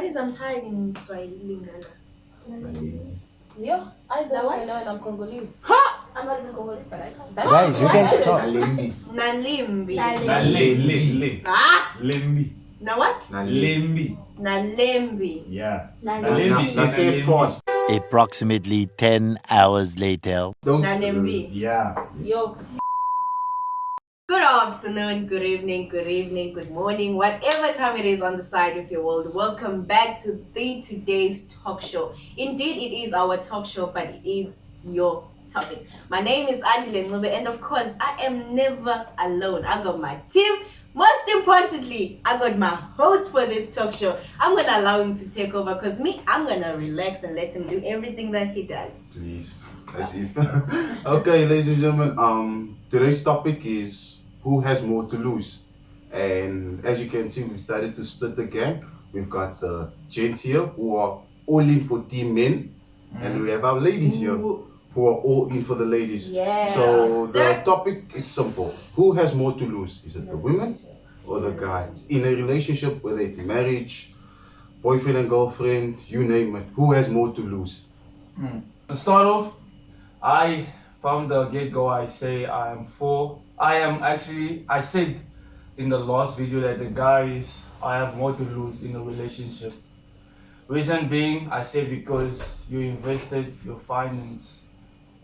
What is I'm tired in Swahili Lingala? Yeah, I That don't what? know, and I'm Congolese. I'm not even Congolese, but I can't. Guys, you can stop. Nalimbi. Lembi. Na what? Lembi. Nalembi. Yeah. Nalembi. Now say it fast. Approximately 10 hours later. Nalembi. Yeah. Yo, Good afternoon, good evening, good morning, whatever time it is on the side of your world. Welcome back to today's talk show. Indeed, it is our talk show, but it is your topic. My name is Andile Ngube, and of course, I am never alone. I got my team. Most importantly, I got my host for this talk show. I'm gonna allow him to take over because I'm gonna relax and let him do everything that he does. Please, as if. Okay, ladies and gentlemen, today's topic is who has more to lose. And as you can see, we've started to split the gang. We've got the gents here who are all in for team men, and we have our ladies here who are all in for the ladies. yeah. So the Sir. topic is simple. Who has more to lose? Is it the women or the guy? In a relationship, whether it's marriage, boyfriend and girlfriend, you name it, who has more to lose? To start off, from the get-go, I said in the last video that the guys, I have more to lose in a relationship. Reason being, I said because you invested your finance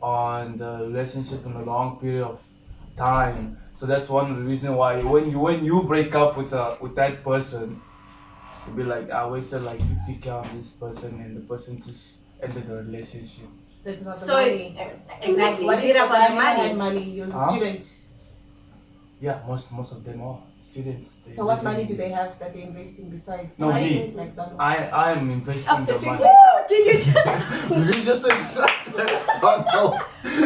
on the relationship in a long period of time. So that's one of the reasons why when you break up with that person, you'll be like, I wasted like 50K on this person, and the person just ended the relationship. So it's not the So money. exactly, What is if it the about guy the had money? money? He was a Huh? student. Yeah, most of them are students. So what money do they have that they're investing besides? No, me. McDonald's? I am investing the money. Did you just... Did you just say exactly? Oh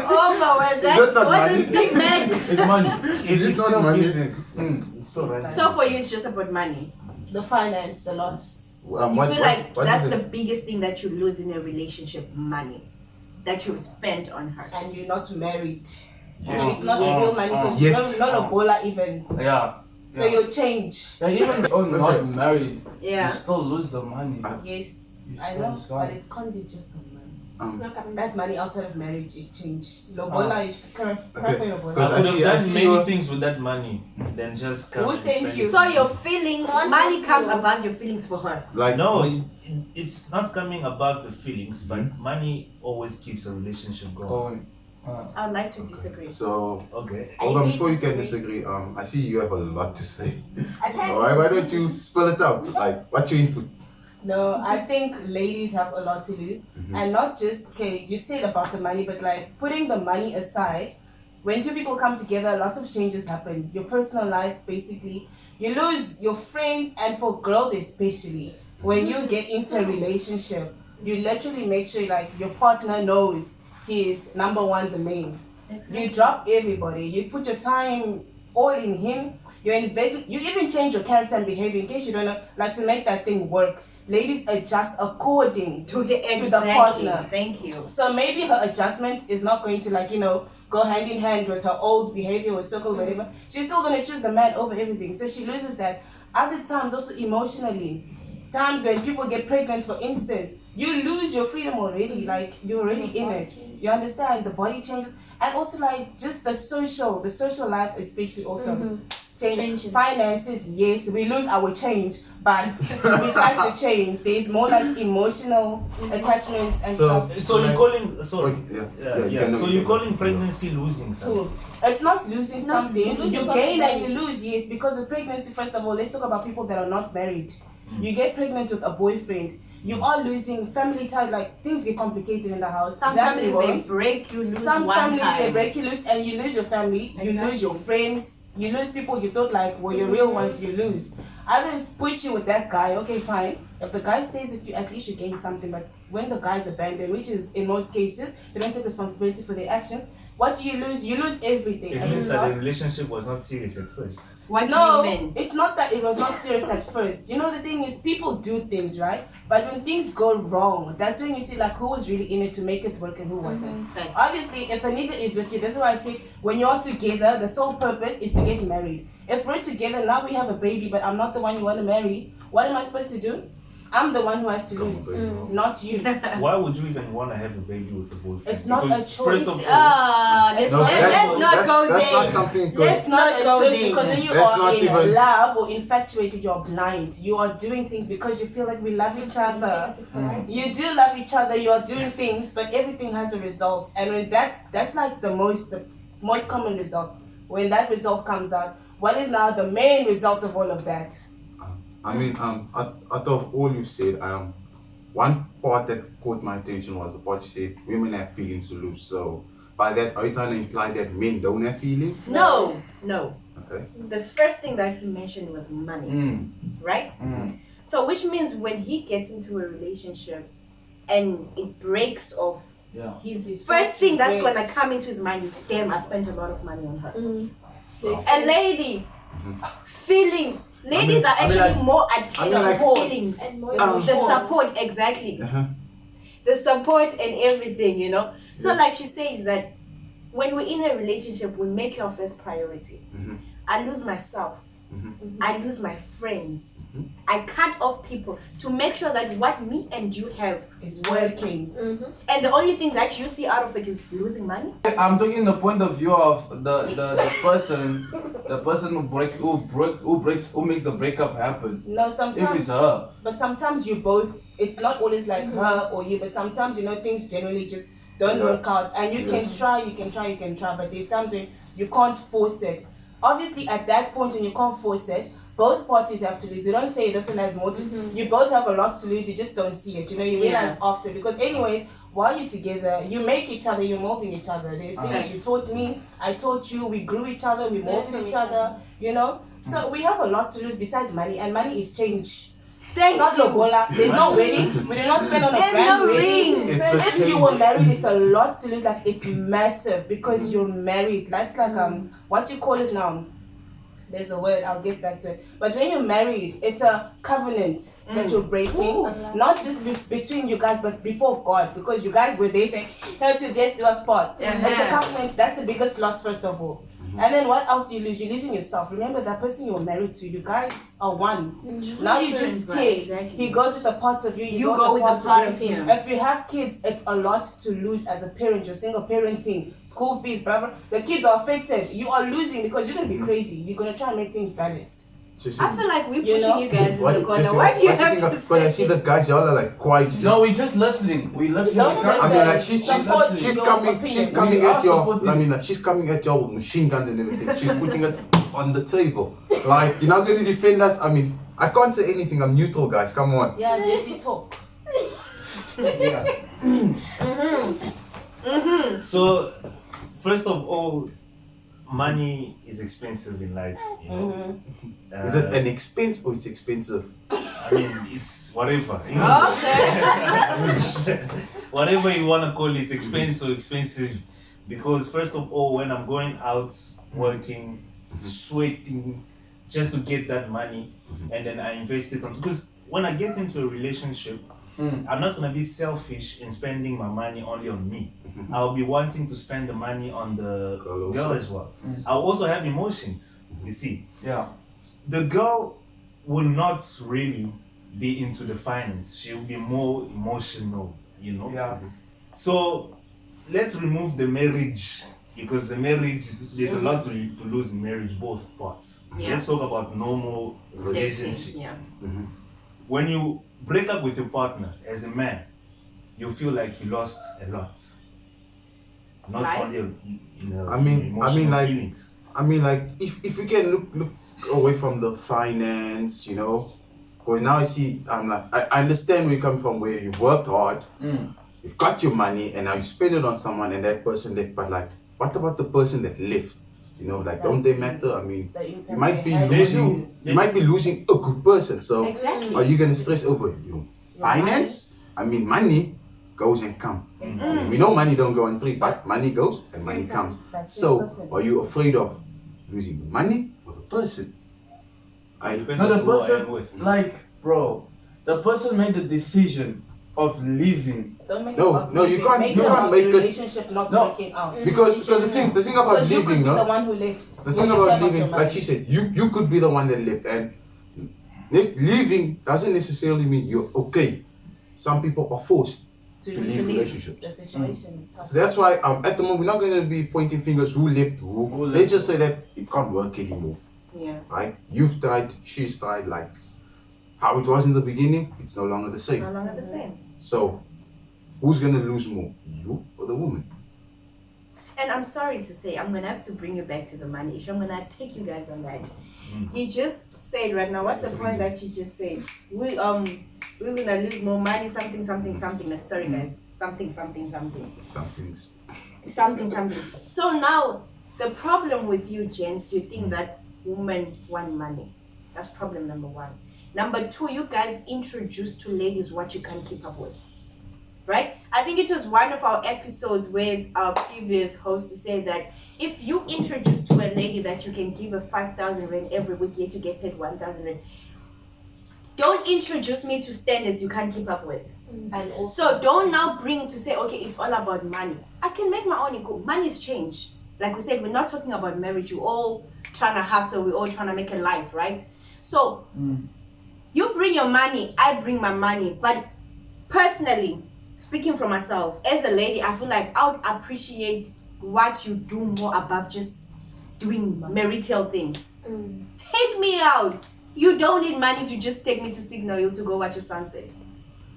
Oh my word, Is that that not wasn't money? Big Mac. It's money. Is it It's not still money? business. It's still right. So for you, it's just about money. The finance, the loss. You feel like what that's is the it? biggest thing that you lose in a relationship, money that you've spent on her. And you're not married. Yeah. So it's not real money because Yet. you're not a bowler even. Yeah. So you change. Yeah, even though not married, Yeah. you still lose the money. Yes, You I still know, score. but it can't be just the money. Um, That money outside of marriage is change. Lobola is preferable. Because I I could see- have I done see many your- things with that money than just come Who and sent spend you? it. So your feeling, Can't money ask comes you. above your feelings for her. like No, it's not coming above the feelings, but money always keeps a relationship going. Going. I'd like to disagree. So Okay. hold on, before you can disagree, I see you have a lot to say. I tell Why don't you spell it out? Like, what's your input? No, I think ladies have a lot to lose. And not just, okay, you said about the money, but like putting the money aside, when two people come together, lots of changes happen. Your personal life, basically. You lose your friends, and for girls especially, when you get into a relationship, you literally make sure like your partner knows he is number one, the main. You drop everybody. You put your time all in him. You invest. You even change your character and behavior in case you don't know, like to make that thing work. Ladies adjust according To the the exactly. partner. Thank you. So maybe her adjustment is not going to go hand in hand with her old behavior or circle whatever. She's still gonna choose the man over everything. So she loses that. Other times also emotionally. Times when people get pregnant, for instance, you lose your freedom already. Like you're already in it. You understand? The body changes. And also like just the social life especially also changes. Finances, yes, we lose our change, but besides the change, there's more like emotional attachments and stuff. So you're calling sorry. Yeah, you Yeah. can- So you you're can- calling pregnancy losing something. Cool. It's not losing something. you lose You your gain pocket and you lose, yes, because of pregnancy. First of all, let's talk about people that are not married. You get pregnant with a boyfriend. You are losing family ties. Like things get complicated in the house. Some That families won't. they break you, lose Some one families time. they break you loose and you lose your family. You lose your friends. You lose people you thought like were your real ones. You lose. Others put you with that guy. Okay, fine. If the guy stays with you, at least you gain something. But when the guy's abandoned, which is in most cases, they don't take responsibility for their actions. What do you lose? You lose everything. It And means it's that the not- relationship was not serious at first. What do No, you mean? it's not that it was not serious at first. You know, the thing is, people do things, right? But when things go wrong, that's when you see like who was really in it to make it work and who wasn't. Facts. Obviously, if a nigga is with you, that's why I say when you're together, the sole purpose is to get married. If we're together, now we have a baby, but I'm not the one you want to marry, what am I supposed to do? I'm the one who has to Come on, lose, baby. not you. Why would you even want to have a baby with a boyfriend? It's not a Because choice. First of all, Let's, No, let's not go that's there. not something good. It's not a go choice there. because when you That's are not in even- love or infatuated, you're blind. You are doing things because you feel like we love each other. You do love each other. You are doing things, but everything has a result. And when that's like the most common result. When that result comes out, what is now the main result of all of that? I mean, out of all you've said, one part that caught my attention was the part you said women have feelings to lose. So by that, are you trying to imply that men don't have feelings? No. Okay. The first thing that he mentioned was money, right? So which means when he gets into a relationship and it breaks off, Yeah. his His first thing that's breaks. gonna come into his mind is, damn, I spent a lot of money on her. Wow. A lady feeling. Ladies are I mean, actually like- more attached like- to feelings. And more The support. support, exactly. Uh-huh. The support and everything, you know. So like she says that when we're in a relationship, we make our first priority. Mhm. I lose myself. Mhm. I lose my friends. Mhm. I cut off people to make sure that what me and you have Is working. and the only thing that you see out of it is losing money. I'm talking the point of view of the person who makes the breakup happen. No, If sometimes. it's her. But sometimes you both. It's not always like her or you. But sometimes things generally just don't work out, and you Yes. can try. But there's something you can't force it. Obviously, at that point when you can't force it, both parties have to lose. You don't say this one has more to. You both have a lot to lose. You just don't see it. You realize after, because anyways, while you're together, you make each other. You're molding each other. There's things you taught me. I taught you. We grew each other. We molded each other. So we have a lot to lose besides money, and money is change. Thank Not you. lobola. There's no wedding. We do not spend on a There's grand no wedding. ring. It's the If you change. were married, it's a lot to lose. Like it's massive because you're married. That's like what you call it now. There's a word. I'll get back to it. But when you're married, it's a covenant that you're breaking, not just between you guys, but before God, because you guys were there saying, "Till to death do us part." It's a covenant. That's the biggest loss, first of all. And then what else do you lose? You're losing yourself. Remember that person you were married to. You guys are one. Now you just Right, take. exactly. He goes with a part of you. You go with the part of him. If you have kids, it's a lot to lose as a parent. You're single parenting, school fees, blah blah. The kids are affected. You are losing because you're gonna be crazy. You're gonna try and make things balanced. I feel like we're You pushing know? you guys in the corner. Jesse, Why do you what have think to of- Because I see say the guys, y'all are like quiet. Just, No, we're just listening. We listen. Don't We can't- I mean, like she's Support she's your coming opinion. We are at y'all. supporting. I mean, like she's coming at y'all with machine guns and everything. She's putting it on the table. Like you're not gonna defend us. I mean, I can't say anything. I'm neutral, guys. Come on. Yeah, Jesse, talk. Yeah. So, first of all, money is expensive in life. You know? Is it an expense or it's expensive? I mean, it's whatever. Okay. Whatever you want to call it, expensive or expensive. Because first of all, when I'm going out working, sweating, just to get that money, and then I invest it on. Because when I get into a relationship, I'm not gonna be selfish in spending my money only on me. I'll be wanting to spend the money on the Girl also. girl as well. I'll also have emotions. You see, Yeah. the girl will not really be into the finance. She'll be more emotional. You know. Yeah. So let's remove the marriage, because the marriage, there's a lot to lose in marriage, both parts. Yeah. Let's talk about normal relationship. Yeah. When you break up with your partner as a man, you feel like you lost a lot. Not Like? only I mean, emotional like- feelings. I mean, like if we can look away from the finance, because now I see, I'm like, I understand where you come from, where you worked hard, you've got your money, and now you spend it on someone, and that person left. But like, what about the person that left? Like, don't they matter? I mean, The impact you might be they had. They losing, do. you might be losing a good person. So, Exactly. are you gonna stress over finance? I mean, money goes and comes. We know money don't go on tree, but money goes and money comes. That's So, the person. are you afraid of losing the money or the person? Depends No, the on who I am person, with. like, bro, the person made the decision of leaving. Don't make No, it about no, you leaving. can't- Make you it can't about make the it- relationship not No. working out. Because the thing about Because you could leaving, be the no? one who left. The when thing you about care your leaving, like money. she said, you could be the one that left, and Leaving doesn't necessarily mean you're okay. Some people are forced to leave relationships. The situation is tough. So that's why at the moment we're not going to be pointing fingers who left who. Let's just say that it can't work anymore. Yeah. Right? You've tried, she's tried. Like how it was in the beginning, it's no longer the same. No longer the same. So who's going to lose more, you or the woman? And I'm sorry to say, I'm gonna have to bring you back to the money issue. I'm gonna take you guys on that. You just said right now. What's the point that you just said? We're gonna lose more money. Something. Sorry guys. Something. Something. So now the problem with you gents, you think that women want money. That's problem number one. Number two, you guys introduce to ladies what you can't keep up with. Right? I think it was one of our episodes where our previous host said that if you introduce to a lady that you can give her 5,000 rand every week, yet you get paid 1,000 rand, don't introduce me to standards you can't keep up with. And also, So don't now bring to say, okay, it's all about money. I can make my own income. Money's changed. Like we said, we're not talking about marriage. We're all trying to hustle. We're all trying to make a life, right? So you bring your money, I bring my money. But personally, speaking for myself, as a lady, I feel like I would appreciate what you do more above just doing marital things. Take me out. You don't need money to just take me to Signal Hill to go watch a sunset.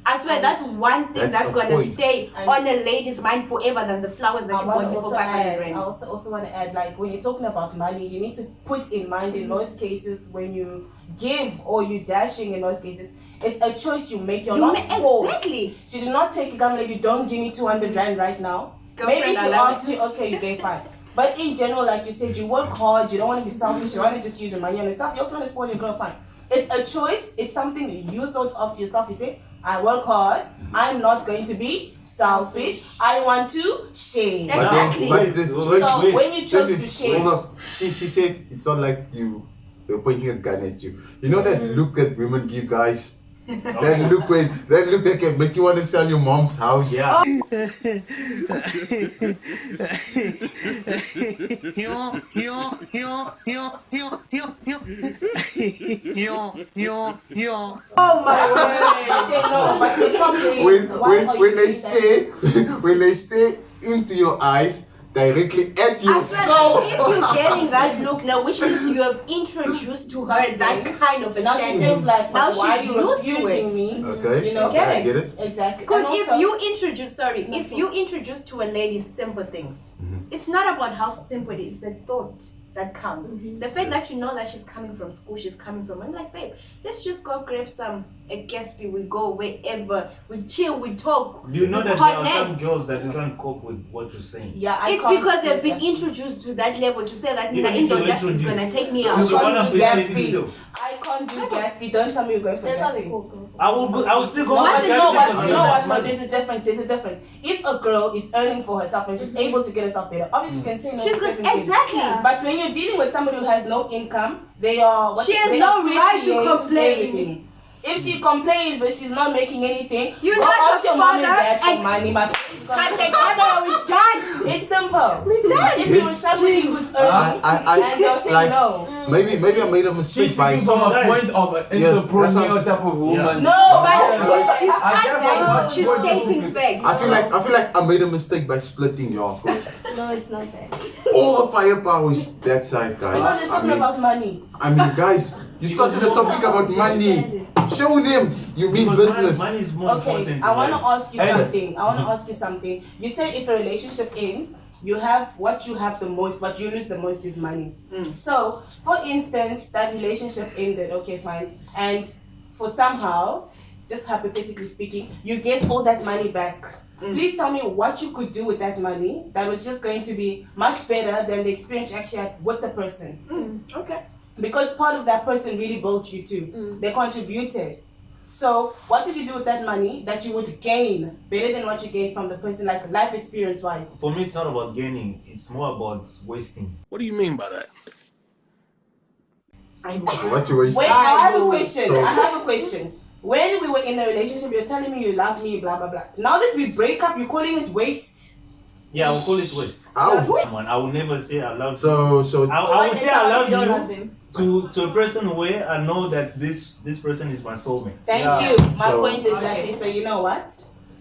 I swear that's one thing that's the going to point. stay on a lady's mind forever than the flowers that I you want bought to me for also 500 add, rand. I also want to add, like when you're talking about money, you need to put in mind in most cases when you give or you dashing in most cases, it's a choice you make. You're not forced. Exactly. She did not take it down like you don't give me 200 rand right now. Girlfriend, Maybe she I love asked it. you, okay, you gave fine. But in general, like you said, you work hard, you don't want to be selfish, you want to just use your money on yourself, you also want to spoil your girl, fine. It's a choice, it's something you thought of to yourself. You say, I work hard, I'm not going to be selfish, I want to share. Exactly. So when you chose to share, Hold up. She said it's not like they're pointing a gun at you. You know that look that women give guys? That look they can make you want to sell your mom's house. Yeah. Oh my word. they know, but the problem is, why are you When they doing that? when they stare into your eyes directly at I you. swear, So if you're getting that look now, which means you have introduced to her that kind of a Now she standard. feels like, Now but why are she's you used to refusing it. me? okay, You know, okay, I get get it. Exactly. Because And if also- you introduce, if you introduce to a lady simple things, it's not about how simple it is, the thought that counts. The fact that you know that she's coming from school, she's coming from, I'm like, babe, let's just go grab a Gatsby, we go wherever, we chill, we talk, Do you know we that there are some connect. girls that can't cope with what you're saying? Yeah, I It's can't because do they've been Gatsby. introduced to that level to say that Even Nina if you Indo is introduce- gonna take me I out. You can't wanna do appreciate it Gatsby. still. I can't do Gatsby. Don't tell me you're going for That's how they Gatsby. cook. I will still go No, with but What's you the know what? difference? You know what? No, there's a difference. There's a difference. If a girl is earning for herself and she's able to get herself better, obviously she can say no She's to good, certain things. exactly. But when you're dealing with somebody who has no income, they are. She has they no right to appreciate complain. everything. If she complains but she's not making anything, You're go not ask her your mom and father dad for and- money. But And the camera, we're done. it's simple. We're done. If you're with somebody who's earning and they'll say like, no. Maybe I made a mistake She's by speaking from a Guys. point of an Yes, that's what entrepreneur I'm- type of woman. No, But but despite I that, never- she's what you stating think? facts. I feel like I made a mistake by splitting y'all, because No, it's not that. all the firepower is that side, guys. because they're talking about money. I mean, guys, you started the topic about money. Show them you mean Because business. money is more important. Okay, in I want to life. ask you something. I want to ask you something. You said if a relationship ends, you have what you have the most, but you lose the most is money. So, for instance, that relationship ended. Okay, fine. And for somehow, just hypothetically speaking, you get all that money back. Please tell me what you could do with that money that was just going to be much better than the experience you actually had with the person. Okay. Because part of that person really built you too. They contributed. So what did you do with that money that you would gain better than what you gained from the person, like life experience wise? For me, it's not about gaining. It's more about wasting. What do you mean by that? I know. What you waste? Wait, I have a question. So- I have a question. When we were in a relationship, you're telling me you love me, blah blah blah. Now that we break up, you're calling it waste. Yeah, I will call it waste. Ow. Come on, I will never say I love you. So I will say I love You don't you. love him. to a person where I know that this person is my soulmate. Thank Yeah. you. My So- point is like this. So you know what?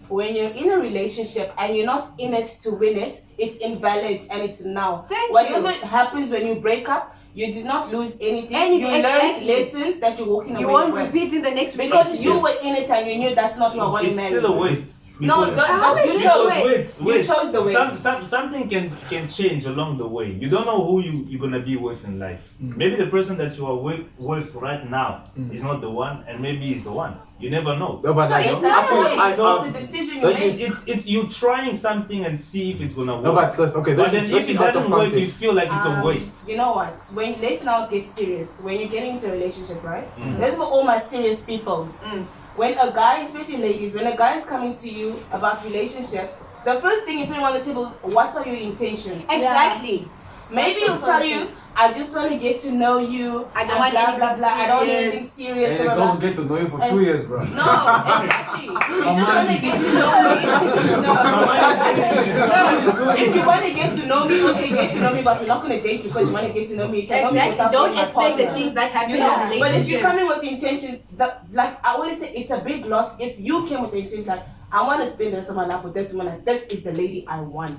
When you're in a relationship and you're not in it to win it, it's invalid and it's now. Thank Whatever you. happens when you break up, you did not lose anything. Anything, You learned exactly. lessons that you're walking You away won't with. repeat in the next Because relationship. you were in it and you knew that's not what I want to It's marry. still a waste. No, because- How but is you it chose. a waste? You chose the waste. Something can change along the way. You don't know who you're gonna be with in life. Maybe the person that you are with right now is not the one, and maybe he's the one. You never know. No, but So like, it's not a waste. I- It's a decision you this make. is- It's you trying something and see if it's gonna work. no, but okay, But this then is if this it is out of doesn't work, you context. feel like it's a waste. You know what? When let's now get serious. When you get into a relationship, right? That's for all my serious people. When a guy, especially ladies, when a guy is coming to you about relationship, the first thing you put him on the table is what are your intentions? Exactly. Maybe he'll tell you, I just want to get to know you. I don't and want blah, anything blah, blah. I don't want serious. anything serious. And the blah, girls blah. will get to know you for And- 2 years, bro. No, exactly. You just want to get to know me. No. If you want to get to know me, okay, get to know me, but we're not going to date because you want to get to know me. You cannot be Exactly. without Don't being my expect the partner. things that happen You know, in but if you relationships. come in with intentions, like I always say, it's a big loss if you came with the intentions like, I want to spend the rest of my life with this woman, and this is the lady I want.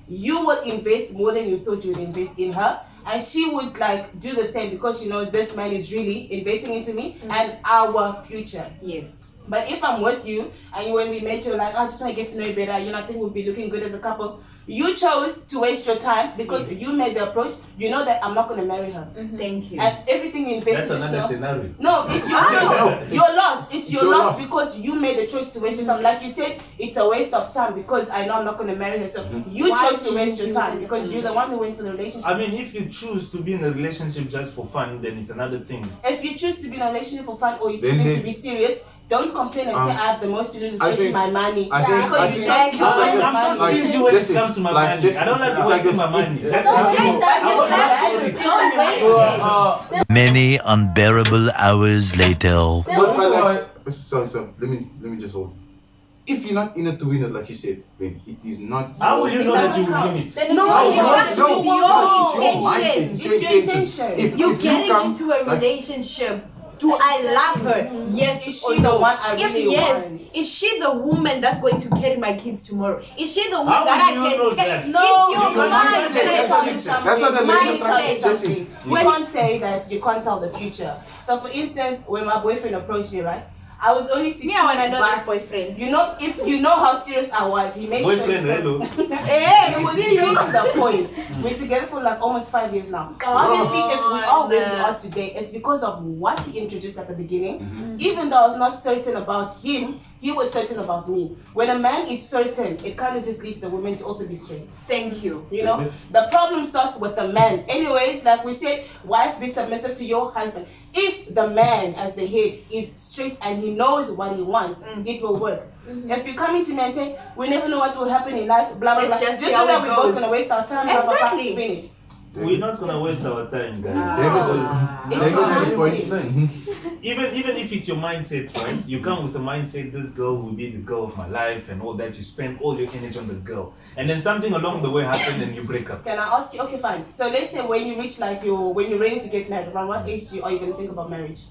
You will invest more than you thought you would invest in her, and she would like do the same because she knows this man is really investing into me and our future. Yes. But if I'm with you and when we met, you're like, I just want to get to know you better, you know, I think we'll be looking good as a couple. You chose to waste your time because you made the approach. You know that I'm not going to marry her. Thank you. And everything you invested That's is another still. scenario. No, it's your choice. Your loss. It's your your loss loss. because you made the choice to waste your time. Like you said, it's a waste of time because I know I'm not going to marry her. So you Why chose to did waste you your do time it? because you're the one who went for the relationship. I mean, if you choose to be in a relationship just for fun, then it's another thing. If you choose to be in a relationship for fun or you Then choosing they- to be serious, don't complain and say I have the most to lose, I especially think- my money. I think- because I you think- chose to I'm waste your I'm so money. stingy when Jesse, it comes to my like, money. just- I don't like it's like wasting this, my money. if- That's if- how if- I But you want have to to choose. choose your Many unbearable hours later. But like, so let me just hold. If you're not in it to win it, like you said, then it is not. How will you know that doesn't you will count. win it? Then it's No, not you yours. have to no, do your your intention. mindset, It's your intention. If You're you getting come- into a like- relationship. Do I love her? Yes. Is or she the no? one I If really yes, want? is she the woman that's going to carry my kids tomorrow? Is she the woman How that will I you know can take? that? It's No, your you can't mindset. say That's that. That's what the lady Mindset. is Jesse. You can't say that you can't tell the future. So for instance, when my boyfriend approached me, right? I was only 16. Me, I wanna know but this boyfriend. You know, if you know how serious I was, he made Boyfriend, sure hello. Hey, He we was see straight you. to the point. We're together for like almost 5 years now. Obviously, if we are where we are today, it's because of what he introduced at the beginning. Even though I was not certain about him, he was certain about me. When a man is certain, it kind of just leads the woman to also be straight. Thank you. You know, the problem starts with the man. Anyways, like we said, wife, be submissive to your husband. If the man, as the head, is straight and he knows what he wants, it will work. If you come into me and say, we never know what will happen in life, blah, blah, Let's blah, just just see know how that it we're both goes. going to waste our time, blah, blah, blah, Exactly. finish. We're not gonna waste our time, guys. David, It's David your had a point. mindset. Even if it's your mindset, right? You come with the mindset, this girl will be the girl of my life and all that. You spend all your energy on the girl, and then something along the way happened and you break up. Can I ask you? Okay, fine. So let's say when you reach like when you're ready to get married, around what age are you going to think about marriage?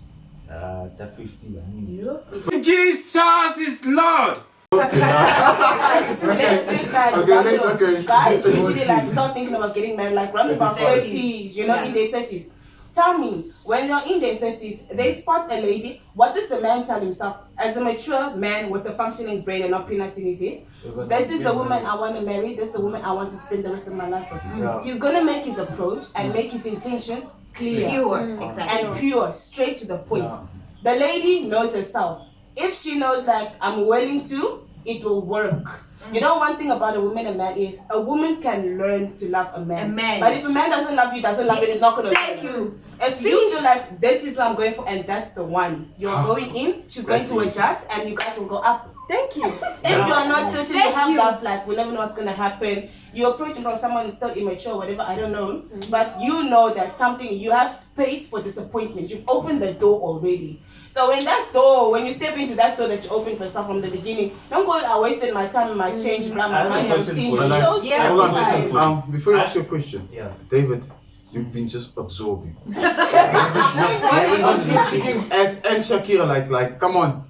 That 50. I mean, Jesus is Lord. Let's just like Okay. guys usually like start thinking about getting married like around about 30s, you know, Yeah. in their 30s. Tell me, when you're in their 30s, they spot a lady, what does the man tell himself as a mature man with a functioning brain and not peanuts in his head? This is the woman I want to marry, this is the woman I want to spend the rest of my life with. Yeah. He's gonna make his approach and make his intentions clear Pure. Exactly. and pure, straight to the point. Yeah. The lady knows herself. If she knows like I'm willing to, it will work. You know, one thing about a woman and man is a woman can learn to love a man. A man. But if a man doesn't love you, doesn't love it, it's not gonna Thank learn. you. If you feel like this is what I'm going for and that's the one, you're going in, she's going to Practice. adjust and you guys will go up. Thank you. If you're not certain, you Thank have you. doubts like we never know what's gonna happen. You're approaching from someone who's still immature, whatever, I don't know. But you know that something you have space for disappointment. You've opened the door already. So when you step into that door that you opened for yourself from the beginning, don't go, I wasted my time and my change, blah, I my have a money, I'm question stingy. for you. Like, Chose Yeah. hold on, Right. before you ask your question, Yeah. David, You've been just absorbing. You haven't been lifting. And Shakira, like, come on.